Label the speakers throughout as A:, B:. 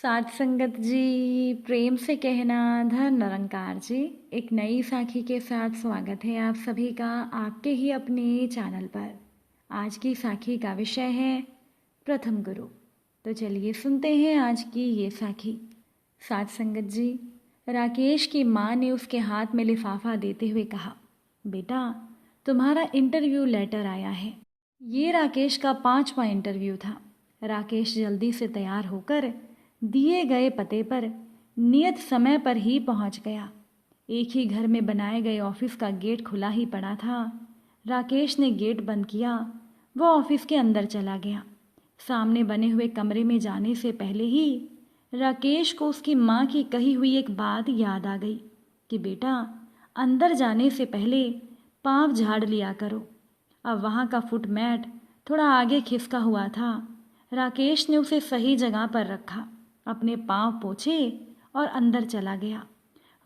A: साथ संगत जी, प्रेम से कहना धन निरंकार जी। एक नई साखी के साथ स्वागत है आप सभी का आपके ही अपने चैनल पर। आज की साखी का विषय है प्रथम गुरु। तो चलिए सुनते हैं आज की ये साखी। साथ संगत जी, राकेश की माँ ने उसके हाथ में लिफाफा देते हुए कहा, बेटा तुम्हारा इंटरव्यू लेटर आया है। ये राकेश का 5वां इंटरव्यू था। राकेश जल्दी से तैयार होकर दिए गए पते पर नियत समय पर ही पहुंच गया। एक ही घर में बनाए गए ऑफिस का गेट खुला ही पड़ा था। राकेश ने गेट बंद किया। वह ऑफिस के अंदर चला गया। सामने बने हुए कमरे में जाने से पहले ही राकेश को उसकी माँ की कही हुई एक बात याद आ गई कि बेटा अंदर जाने से पहले पाँव झाड़ लिया करो। अब वहाँ का फुट मैट थोड़ा आगे खिसका हुआ था। राकेश ने उसे सही जगह पर रखा, अपने पाँव पोंछे और अंदर चला गया।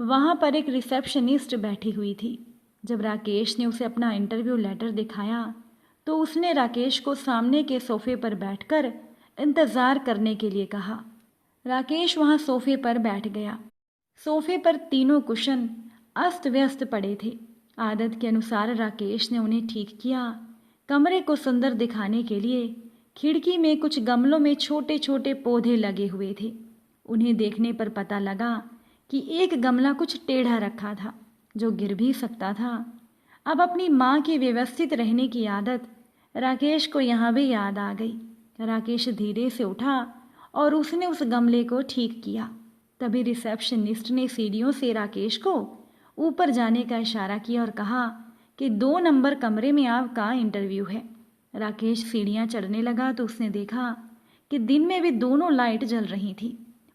A: वहाँ पर एक रिसेप्शनिस्ट बैठी हुई थी। जब राकेश ने उसे अपना इंटरव्यू लेटर दिखाया तो उसने राकेश को सामने के सोफे पर बैठकर इंतज़ार करने के लिए कहा। राकेश वहाँ सोफे पर बैठ गया। सोफे पर तीनों कुशन अस्त व्यस्त पड़े थे। आदत के अनुसार राकेश ने उन्हें ठीक किया। कमरे को सुंदर दिखाने के लिए खिड़की में कुछ गमलों में छोटे छोटे पौधे लगे हुए थे। उन्हें देखने पर पता लगा कि एक गमला कुछ टेढ़ा रखा था, जो गिर भी सकता था। अब अपनी माँ की व्यवस्थित रहने की आदत राकेश को यहाँ भी याद आ गई। राकेश धीरे से उठा और उसने उस गमले को ठीक किया। तभी रिसेप्शनिस्ट ने सीढ़ियों से राकेश को ऊपर जाने का इशारा किया और कहा कि 2 नंबर कमरे में आपका इंटरव्यू है। राकेश सीढ़ियाँ चढ़ने लगा तो उसने देखा कि दिन में भी दोनों लाइट जल रही थी।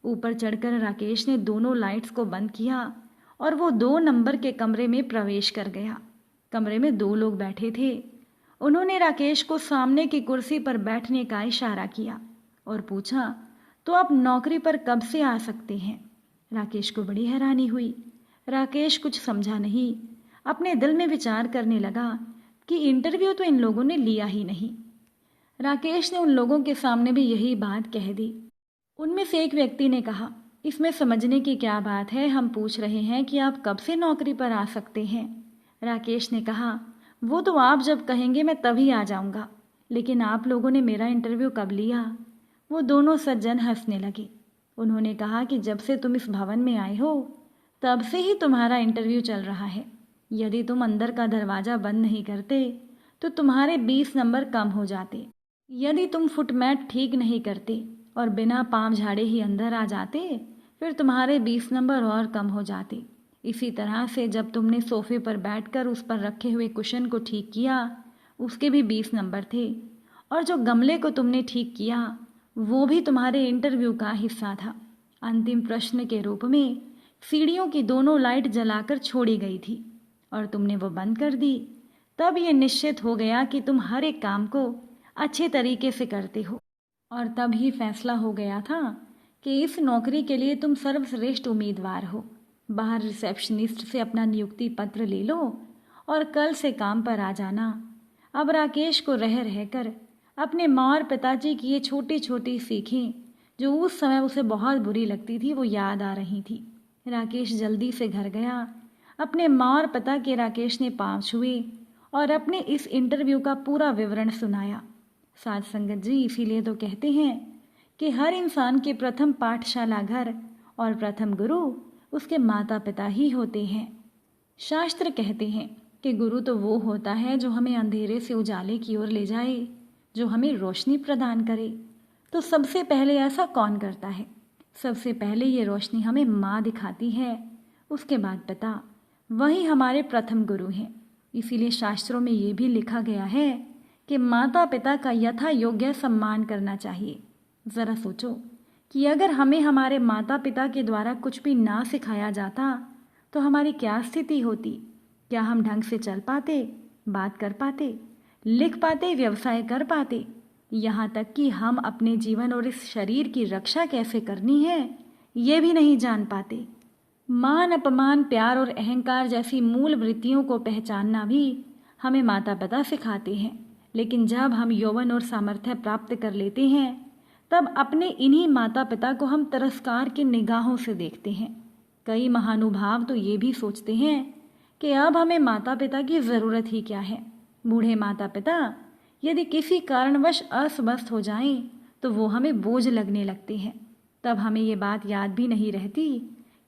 A: ऊपर चढ़कर राकेश ने दोनों लाइट्स को बंद किया और वो 2 नंबर के कमरे में प्रवेश कर गया। कमरे में 2 लोग बैठे थे। उन्होंने राकेश को सामने की कुर्सी पर बैठने का इशारा किया और पूछा, तो आप नौकरी पर कब से आ सकते हैं? राकेश को बड़ी हैरानी हुई। राकेश कुछ समझा नहीं। अपने दिल में विचार करने लगा कि इंटरव्यू तो इन लोगों ने लिया ही नहीं। राकेश ने उन लोगों के सामने भी यही बात कह दी। उनमें से एक व्यक्ति ने कहा, इसमें समझने की क्या बात है, हम पूछ रहे हैं कि आप कब से नौकरी पर आ सकते हैं। राकेश ने कहा, वो तो आप जब कहेंगे मैं तभी आ जाऊंगा, लेकिन आप लोगों ने मेरा इंटरव्यू कब लिया? वो दोनों सज्जन हंसने लगे। उन्होंने कहा कि जब से तुम इस भवन में आए हो तब से ही तुम्हारा इंटरव्यू चल रहा है। यदि तुम अंदर का दरवाज़ा बंद नहीं करते तो तुम्हारे 20 नंबर कम हो जाते। यदि तुम फुटमैट ठीक नहीं करते और बिना पाँव झाड़े ही अंदर आ जाते फिर तुम्हारे 20 नंबर और कम हो जाते। इसी तरह से जब तुमने सोफे पर बैठकर उस पर रखे हुए कुशन को ठीक किया उसके भी 20 नंबर थे, और जो गमले को तुमने ठीक किया वो भी तुम्हारे इंटरव्यू का हिस्सा था। अंतिम प्रश्न के रूप में सीढ़ियों की दोनों लाइट जलाकर छोड़ी गई थी और तुमने वो बंद कर दी। तब ये निश्चित हो गया कि तुम हर एक काम को अच्छे तरीके से करते हो, और तब ही फैसला हो गया था कि इस नौकरी के लिए तुम सर्वश्रेष्ठ उम्मीदवार हो। बाहर रिसेप्शनिस्ट से अपना नियुक्ति पत्र ले लो और कल से काम पर आ जाना। अब राकेश को रह रहकर अपने माँ और पिताजी की ये छोटी छोटी सीखें जो उस समय उसे बहुत बुरी लगती थी वो याद आ रही थी। राकेश जल्दी से घर गया। अपने माँ और पिता के राकेश ने पाँव छुए और अपने इस इंटरव्यू का पूरा विवरण सुनाया। साथ संगत जी, इसीलिए तो कहते हैं कि हर इंसान के प्रथम पाठशाला घर और प्रथम गुरु उसके माता पिता ही होते हैं। शास्त्र कहते हैं कि गुरु तो वो होता है जो हमें अंधेरे से उजाले की ओर ले जाए, जो हमें रोशनी प्रदान करे। तो सबसे पहले ऐसा कौन करता है? सबसे पहले ये रोशनी हमें माँ दिखाती है, उसके बाद पिता, वही हमारे प्रथम गुरु हैं। इसीलिए शास्त्रों में ये भी लिखा गया है कि माता पिता का यथा योग्य सम्मान करना चाहिए। ज़रा सोचो कि अगर हमें हमारे माता पिता के द्वारा कुछ भी ना सिखाया जाता तो हमारी क्या स्थिति होती? क्या हम ढंग से चल पाते, बात कर पाते, लिख पाते, व्यवसाय कर पाते? यहाँ तक कि हम अपने जीवन और इस शरीर की रक्षा कैसे करनी है ये भी नहीं जान पाते। मान अपमान, प्यार और अहंकार जैसी मूल वृत्तियों को पहचानना भी हमें माता पिता सिखाते हैं। लेकिन जब हम यौवन और सामर्थ्य प्राप्त कर लेते हैं तब अपने इन्हीं माता पिता को हम तिरस्कार की निगाहों से देखते हैं। कई महानुभाव तो ये भी सोचते हैं कि अब हमें माता पिता की ज़रूरत ही क्या है। बूढ़े माता पिता यदि किसी कारणवश अस्वस्थ हो जाएं तो वो हमें बोझ लगने लगते हैं। तब हमें ये बात याद भी नहीं रहती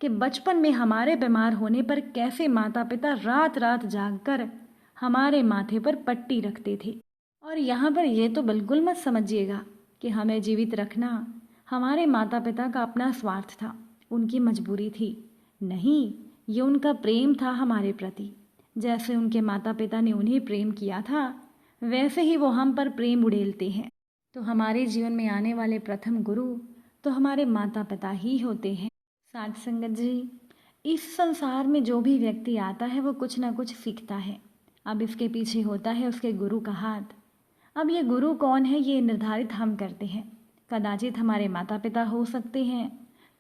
A: कि बचपन में हमारे बीमार होने पर कैसे माता पिता रात रात जागकर हमारे माथे पर पट्टी रखते थे। और यहाँ पर ये तो बिल्कुल मत समझिएगा कि हमें जीवित रखना हमारे माता पिता का अपना स्वार्थ था, उनकी मजबूरी थी। नहीं, ये उनका प्रेम था हमारे प्रति। जैसे उनके माता पिता ने उन्हें प्रेम किया था वैसे ही वो हम पर प्रेम उड़ेलते हैं। तो हमारे जीवन में आने वाले प्रथम गुरु तो हमारे माता पिता ही होते हैं। साथ संगत जी, इस संसार में जो भी व्यक्ति आता है वो कुछ ना कुछ सीखता है। अब इसके पीछे होता है उसके गुरु का हाथ। अब ये गुरु कौन है ये निर्धारित हम करते हैं। कदाचित हमारे माता पिता हो सकते हैं,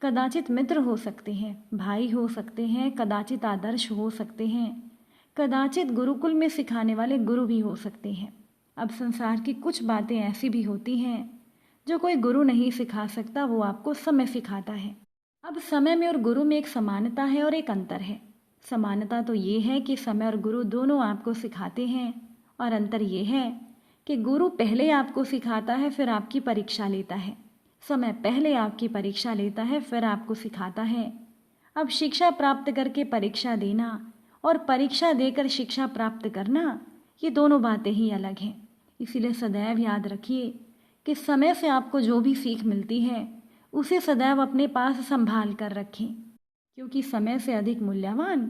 A: कदाचित मित्र हो सकते हैं, भाई हो सकते हैं, कदाचित आदर्श हो सकते हैं, कदाचित गुरुकुल में सिखाने वाले गुरु भी हो सकते हैं। अब संसार की कुछ बातें ऐसी भी होती हैं जो कोई गुरु नहीं सिखा सकता, वो आपको समय सिखाता है। अब समय में और गुरु में एक समानता है और एक अंतर है। समानता तो ये है कि समय और गुरु दोनों आपको सिखाते हैं, और अंतर ये है कि गुरु पहले आपको सिखाता है फिर आपकी परीक्षा लेता है। समय पहले आपकी परीक्षा लेता है फिर आपको सिखाता है। अब शिक्षा प्राप्त करके परीक्षा देना और परीक्षा देकर शिक्षा प्राप्त करना, ये दोनों बातें ही अलग हैं। इसीलिए सदैव याद रखिए कि समय से आपको जो भी सीख मिलती है उसे सदैव अपने पास संभाल कर रखें, क्योंकि समय से अधिक मूल्यवान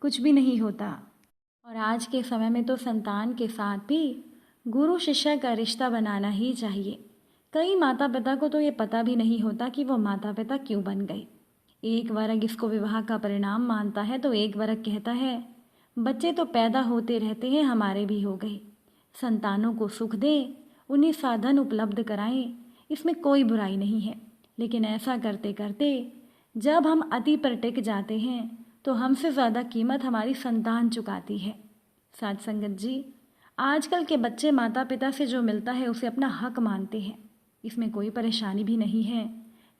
A: कुछ भी नहीं होता। और आज के समय में तो संतान के साथ भी गुरु शिष्य का रिश्ता बनाना ही चाहिए। कई माता पिता को तो ये पता भी नहीं होता कि वो माता पिता क्यों बन गए। एक वर्ग इसको विवाह का परिणाम मानता है तो एक वर्ग कहता है बच्चे तो पैदा होते रहते हैं, हमारे भी हो गए। संतानों को सुख दें, उन्हें साधन उपलब्ध कराएं, इसमें कोई बुराई नहीं है। लेकिन ऐसा करते करते जब हम अति पर टिक जाते हैं तो हमसे ज़्यादा कीमत हमारी संतान चुकाती है। साथ संगत जी, आजकल के बच्चे माता पिता से जो मिलता है उसे अपना हक मानते हैं, इसमें कोई परेशानी भी नहीं है।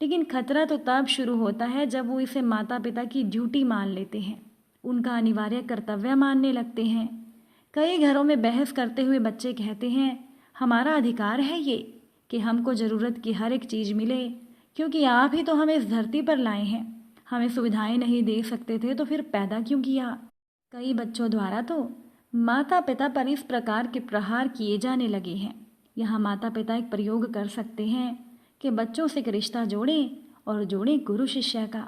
A: लेकिन खतरा तो तब शुरू होता है जब वो इसे माता पिता की ड्यूटी मान लेते हैं, उनका अनिवार्य कर्तव्य मानने लगते हैं। कई घरों में बहस करते हुए बच्चे कहते हैं हमारा अधिकार है ये कि हमको ज़रूरत की हर एक चीज़ मिले, क्योंकि आप ही तो हमें इस धरती पर लाए हैं। हमें सुविधाएं नहीं दे सकते थे तो फिर पैदा क्यों किया। कई बच्चों द्वारा तो माता पिता पर इस प्रकार के प्रहार किए जाने लगे हैं। यहाँ माता पिता एक प्रयोग कर सकते हैं कि बच्चों से एक रिश्ता जोड़ें और जोड़ें गुरु शिष्य का।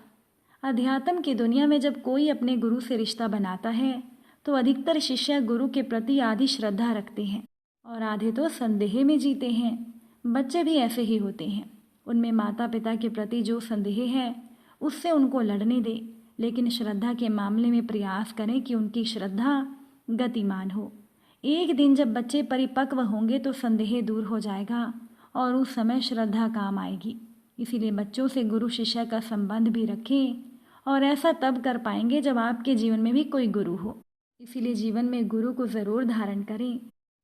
A: अध्यात्म की दुनिया में जब कोई अपने गुरु से रिश्ता बनाता है तो अधिकतर शिष्य गुरु के प्रति आधी श्रद्धा रखते हैं और आधे तो संदेह में जीते हैं। बच्चे भी ऐसे ही होते हैं, उनमें माता पिता के प्रति जो संदेह है उससे उनको लड़ने दें, लेकिन श्रद्धा के मामले में प्रयास करें कि उनकी श्रद्धा गतिमान हो। एक दिन जब बच्चे परिपक्व होंगे तो संदेह दूर हो जाएगा और उस समय श्रद्धा काम आएगी। इसीलिए बच्चों से गुरु शिष्य का संबंध भी रखें, और ऐसा तब कर पाएंगे जब आपके जीवन में भी कोई गुरु हो। इसीलिए जीवन में गुरु को ज़रूर धारण करें,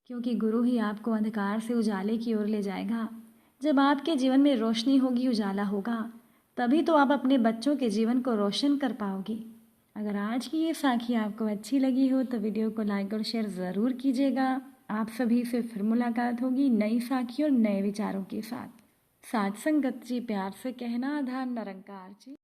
A: क्योंकि गुरु ही आपको अंधकार से उजाले की ओर ले जाएगा। जब आपके जीवन में रोशनी होगी, उजाला होगा, तभी तो आप अपने बच्चों के जीवन को रोशन कर पाओगे। अगर आज की ये साखी आपको अच्छी लगी हो तो वीडियो को लाइक और शेयर ज़रूर कीजिएगा। आप सभी से फिर मुलाकात होगी नई साखी और नए विचारों के साथ। साथ संगत जी, प्यार से कहना, आधार निरंकार जी।